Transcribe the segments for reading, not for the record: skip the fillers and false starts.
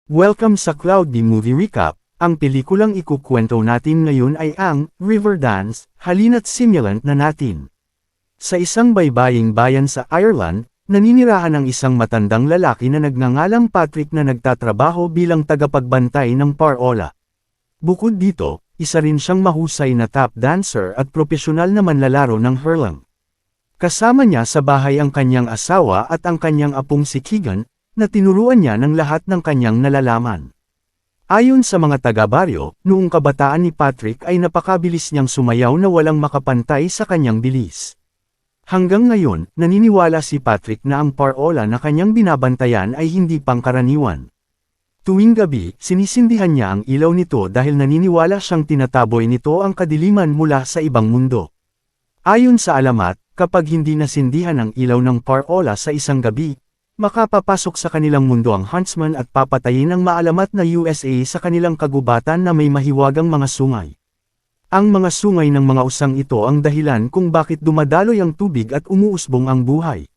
Welcome sa Cloudy Movie Recap. Ang pelikulang ikukwento natin ngayon ay ang Riverdance, halina't simulan na natin. Sa isang baybaying bayan sa Ireland, naninirahan ang isang matandang lalaki na nagngangalang Patrick na nagtatrabaho bilang tagapagbantay ng parola. Bukod dito, isa rin siyang mahusay na tap dancer at propesyonal na manlalaro ng hurling. Kasama niya sa bahay ang kanyang asawa at ang kanyang apong si Keegan, na tinuruan niya ng lahat ng kanyang nalalaman. Ayon sa mga taga-baryo, noong kabataan ni Patrick ay napakabilis niyang sumayaw na walang makapantay sa kanyang bilis. Hanggang ngayon, naniniwala si Patrick na ang parola na kanyang binabantayan ay hindi pangkaraniwan. Tuwing gabi, sinisindihan niya ang ilaw nito dahil naniniwala siyang tinataboy nito ang kadiliman mula sa ibang mundo. Ayon sa alamat, kapag hindi nasindihan ang ilaw ng parola sa isang gabi, makapapasok sa kanilang mundo ang huntsman at papatayin ang maalamat na USA sa kanilang kagubatan na may mahiwagang mga sungay. Ang mga sungay ng mga usang ito ang dahilan kung bakit dumadaloy ang tubig at umuusbong ang buhay.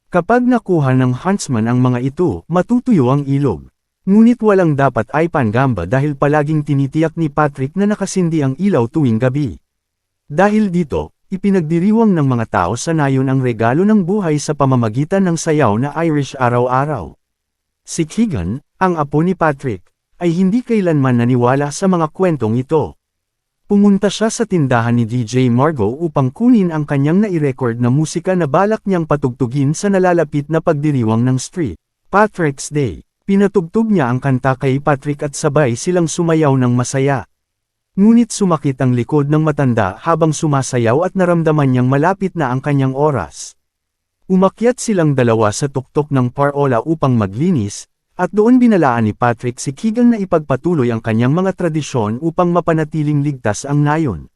Kapag nakuha ng huntsman ang mga ito, matutuyo ang ilog. Ngunit walang dapat ay pangamba dahil palaging tinitiyak ni Patrick na nakasindi ang ilaw tuwing gabi. Dahil dito, ipinagdiriwang ng mga tao sa nayon ang regalo ng buhay sa pamamagitan ng sayaw na Irish araw-araw. Si Keegan, ang apo ni Patrick, ay hindi kailanman naniwala sa mga kwentong ito. Pumunta siya sa tindahan ni DJ Margo upang kunin ang kanyang nai-record na musika na balak niyang patugtugin sa nalalapit na pagdiriwang ng St. Patrick's Day. Pinatugtog niya ang kanta kay Patrick at sabay silang sumayaw ng masaya. Ngunit sumakit ang likod ng matanda habang sumasayaw at naramdaman niyang malapit na ang kanyang oras. Umakyat silang dalawa sa tuktok ng parola upang maglinis, at doon binalaan ni Patrick si Keegan na ipagpatuloy ang kanyang mga tradisyon upang mapanatiling ligtas ang nayon.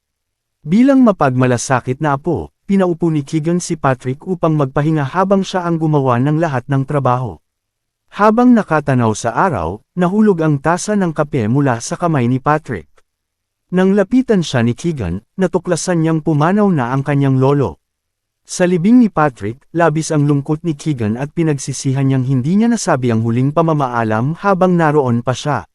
Bilang mapagmalasakit na apo, pinaupo ni Keegan si Patrick upang magpahinga habang siya ang gumawa ng lahat ng trabaho. Habang nakatanaw sa araw, nahulog ang tasa ng kape mula sa kamay ni Patrick. Nang lapitan siya ni Keegan, natuklasan niyang pumanaw na ang kanyang lolo. Sa libing ni Patrick, labis ang lungkot ni Keegan at pinagsisihan niyang hindi niya nasabi ang huling pamamaalam habang naroon pa siya.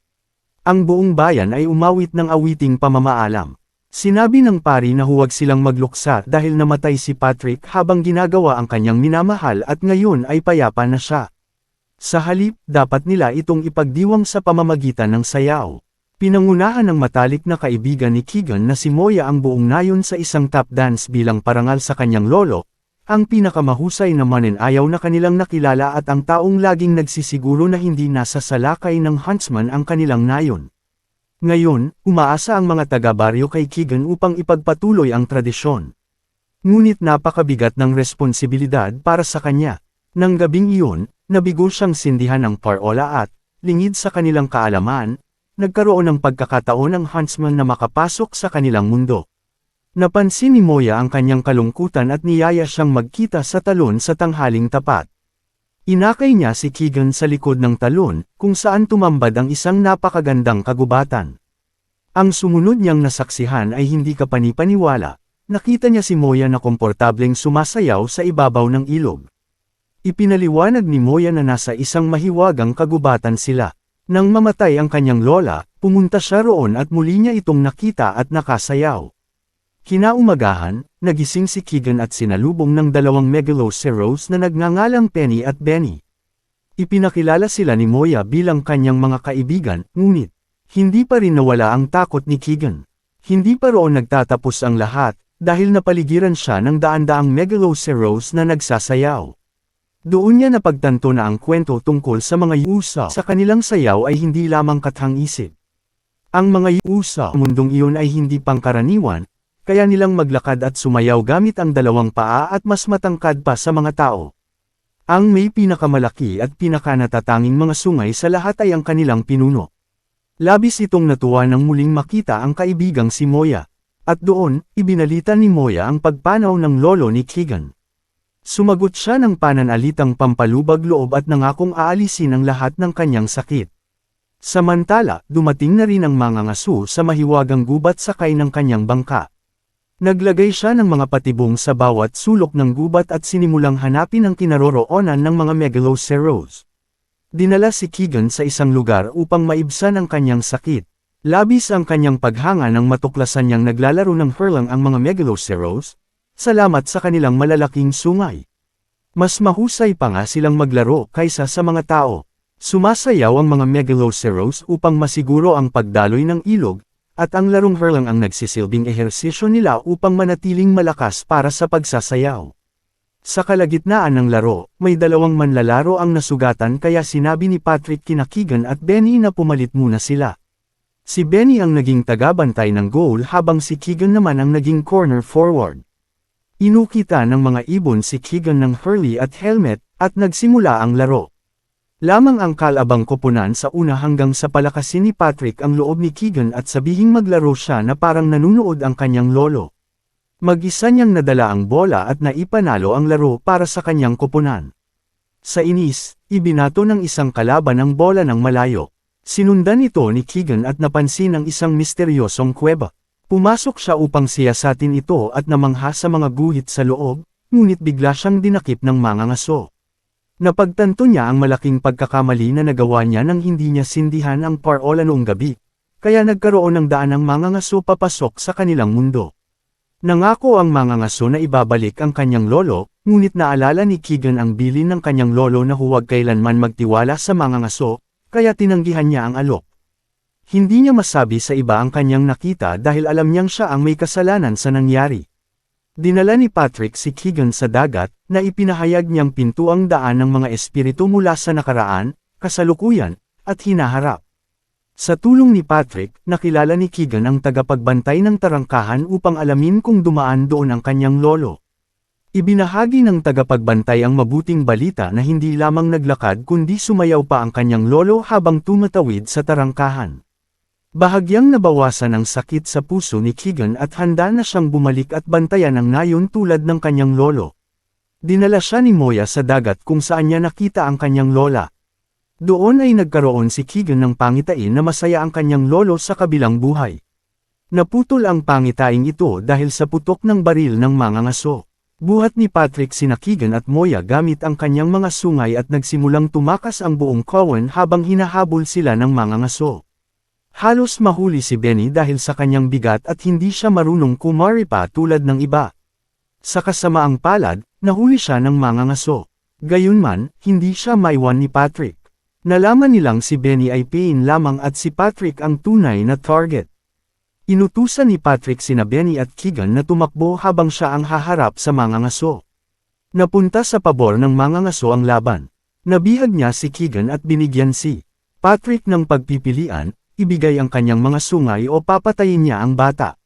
Ang buong bayan ay umawit ng awiting pamamaalam. Sinabi ng pari na huwag silang magluksa dahil namatay si Patrick habang ginagawa ang kanyang minamahal at ngayon ay payapa na siya. Sa halip, dapat nila itong ipagdiwang sa pamamagitan ng sayaw. Pinangunahan ng matalik na kaibigan ni Keegan na si Moya ang buong nayon sa isang tap dance bilang parangal sa kanyang lolo, ang pinakamahusay na mananayaw na kanilang nakilala at ang taong laging nagsisiguro na hindi nasa salakay ng huntsman ang kanilang nayon. Ngayon, umaasa ang mga taga-baryo kay Keegan upang ipagpatuloy ang tradisyon. Ngunit napakabigat ng responsibilidad para sa kanya. Nang gabing iyon, nabigo siyang sindihan ng parola at, lingid sa kanilang kaalaman, nagkaroon ng pagkakataon ang huntsman na makapasok sa kanilang mundo. Napansin ni Moya ang kanyang kalungkutan at niyaya siyang magkita sa talon sa tanghaling tapat. Inakay niya si Keegan sa likod ng talon, kung saan tumambad ang isang napakagandang kagubatan. Ang sumunod niyang nasaksihan ay hindi kapanipaniwala. Nakita niya si Moya na komportableng sumasayaw sa ibabaw ng ilog. Ipinaliwanag ni Moya na nasa isang mahiwagang kagubatan sila. Nang mamatay ang kanyang lola, pumunta siya roon at muli niya itong nakita at nakasayaw. Kinaumagahan, nagising si Keegan at sinalubong ng dalawang megaloceros na nagngangalang Penny at Benny. Ipinakilala sila ni Moya bilang kanyang mga kaibigan, ngunit, hindi pa rin nawala ang takot ni Keegan. Hindi pa roon nagtatapos ang lahat, dahil napaligiran siya ng daan-daang megaloceros na nagsasayaw. Doon niya napagtanto na ang kwento tungkol sa mga yusa sa kanilang sayaw ay hindi lamang kathang-isip. Ang mga yusa sa mundong iyon ay hindi pangkaraniwan, kaya nilang maglakad at sumayaw gamit ang dalawang paa at mas matangkad pa sa mga tao. Ang may pinakamalaki at pinakanatatanging mga sungay sa lahat ay ang kanilang pinuno. Labis itong natuwa nang muling makita ang kaibigang si Moya. At doon, ibinalita ni Moya ang pagpanaw ng lolo ni Keegan. Sumagot siya ng pananalitang pampalubag loob at nangakong aalisin ang lahat ng kanyang sakit. Samantala, dumating na rin ang mga ngaso sa mahiwagang gubat sakay ng kanyang bangka. Naglagay siya ng mga patibong sa bawat sulok ng gubat at sinimulang hanapin ang kinaroroonan ng mga megaloceros. Dinala si Keegan sa isang lugar upang maibsan ang kanyang sakit. Labis ang kanyang paghanga nang matuklasan niyang naglalaro ng hurling ang mga Megaloceros, salamat sa kanilang malalaking sungay. Mas mahusay pa nga silang maglaro kaysa sa mga tao. Sumasayaw ang mga Megaloceros upang masiguro ang pagdaloy ng ilog, at ang larong hurling ang nagsisilbing ehersisyo nila upang manatiling malakas para sa pagsasayaw. Sa kalagitnaan ng laro, may dalawang manlalaro ang nasugatan kaya sinabi ni Patrick kina Keegan at Benny na pumalit muna sila. Si Benny ang naging tagabantay ng goal habang si Keegan naman ang naging corner forward. Inukita ng mga ibon si Keegan ng hurley at helmet, at nagsimula ang laro. Lamang ang kalabang koponan sa una hanggang sa palakasin ni Patrick ang loob ni Keegan at sabihing maglaro siya na parang nanunood ang kanyang lolo. Mag-isa niyang nadala ang bola at naipanalo ang laro para sa kanyang koponan. Sa inis, ibinato ng isang kalaban ang bola ng malayo. Sinundan ito ni Keegan at napansin ang isang misteryosong kuweba. Pumasok siya upang siyasatin ito at namangha sa mga guhit sa loob, ngunit bigla siyang dinakip ng mga ngaso. Napagtanto niya ang malaking pagkakamali na nagawa niya nang hindi niya sindihan ang parola noong gabi, kaya nagkaroon ng daan ang mga ngaso papasok sa kanilang mundo. Nangako ang mga ngaso na ibabalik ang kanyang lolo, ngunit naalala ni Keegan ang bilin ng kanyang lolo na huwag kailanman magtiwala sa mga ngaso, kaya tinanggihan niya ang alok. Hindi niya masabi sa iba ang kanyang nakita dahil alam niyang siya ang may kasalanan sa nangyari. Dinala ni Patrick si Keegan sa dagat, na ipinahayag niyang pintuang daan ng mga espiritu mula sa nakaraan, kasalukuyan, at hinaharap. Sa tulong ni Patrick, nakilala ni Keegan ang tagapagbantay ng tarangkahan upang alamin kung dumaan doon ang kanyang lolo. Ibinahagi ng tagapagbantay ang mabuting balita na hindi lamang naglakad kundi sumayaw pa ang kanyang lolo habang tumatawid sa tarangkahan. Bahagyang nabawasan ang sakit sa puso ni Keegan at handa na siyang bumalik at bantayan ang nayon tulad ng kanyang lolo. Dinala siya ni Moya sa dagat kung saan niya nakita ang kanyang lola. Doon ay nagkaroon si Keegan ng pangitain na masaya ang kanyang lolo sa kabilang buhay. Naputol ang pangitaing ito dahil sa putok ng baril ng mga ngaso. Buhat ni Patrick sina Keegan at Moya gamit ang kanyang mga sungay at nagsimulang tumakas ang buong kawan habang hinahabol sila ng mga ngaso. Halos mahuli si Benny dahil sa kanyang bigat at hindi siya marunong kumaripa tulad ng iba. Sa kasamaang palad, nahuli siya ng mga ngaso. Gayunman, hindi siya maiwan ni Patrick. Nalaman nilang si Benny ay pain lamang at si Patrick ang tunay na target. Inutusan ni Patrick sina Benny at Keegan na tumakbo habang siya ang haharap sa mga ngaso. Napunta sa pabor ng mga ngaso ang laban. Nabihag niya si Keegan at binigyan si Patrick ng pagpipilian, ibigay ang kanyang mga sungay o papatayin niya ang bata.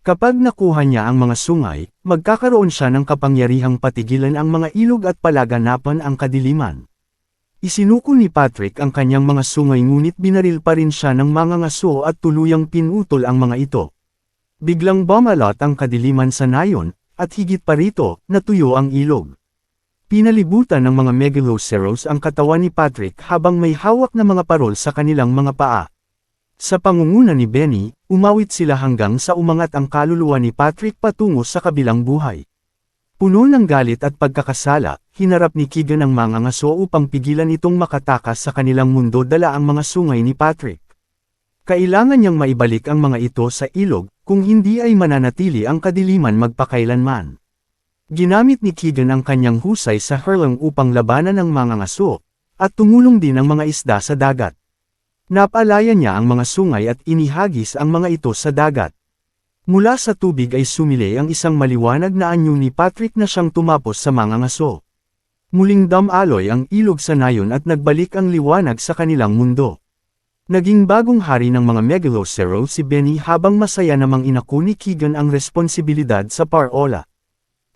Kapag nakuha niya ang mga sungay, magkakaroon siya ng kapangyarihang patigilan ang mga ilog at palaganapan ang kadiliman. Isinuko ni Patrick ang kanyang mga sungay ngunit binaril pa rin siya ng mga ngaso at tuluyang pinutol ang mga ito. Biglang bumalot ang kadiliman sa nayon, at higit pa rito, natuyo ang ilog. Pinalibutan ng mga Megaloceros ang katawan ni Patrick habang may hawak na mga parol sa kanilang mga paa. Sa pangunguna ni Benny, umawit sila hanggang sa umangat ang kaluluwa ni Patrick patungo sa kabilang buhay. Puno ng galit at pagkakasala, hinarap ni Keegan ang mga ngaso upang pigilan itong makatakas sa kanilang mundo dala ang mga sungay ni Patrick. Kailangan niyang maibalik ang mga ito sa ilog, kung hindi ay mananatili ang kadiliman magpakailanman. Ginamit ni Keegan ang kanyang husay sa hurling upang labanan ang mga ngaso, at tumulong din ang mga isda sa dagat. Napalaya niya ang mga sungay at inihagis ang mga ito sa dagat. Mula sa tubig ay sumilay ang isang maliwanag na anyo ni Patrick na siyang tumapos sa mga ngaso. Muling damaloy ang ilog sa nayon at nagbalik ang liwanag sa kanilang mundo. Naging bagong hari ng mga Megalocero si Benny habang masaya namang inako ni Keegan ang responsibilidad sa parola.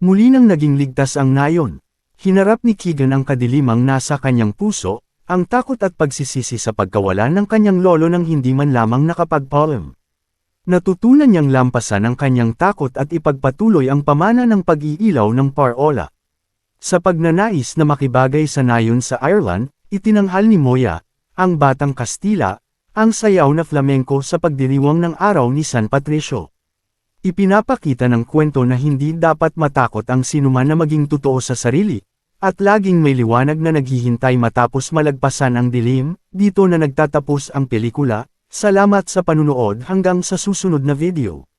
Muli nang naging ligtas ang nayon. Hinarap ni Keegan ang kadilimang nasa kanyang puso, ang takot at pagsisisi sa pagkawalan ng kanyang lolo nang hindi man lamang nakapagpaalam. Natutunan niyang lampasan ang kanyang takot at ipagpatuloy ang pamana ng pag-iilaw ng parola. Sa pagnanais na makibagay sa nayon sa Ireland, itinanghal ni Moya, ang batang Kastila, ang sayaw na flamenco sa pagdiriwang ng araw ni San Patricio. Ipinapakita ng kwento na hindi dapat matakot ang sinuman na maging totoo sa sarili, At laging may liwanag na naghihintay matapos malagpasan ang dilim. Dito na nagtatapos ang pelikula. Salamat sa panunood hanggang sa susunod na video.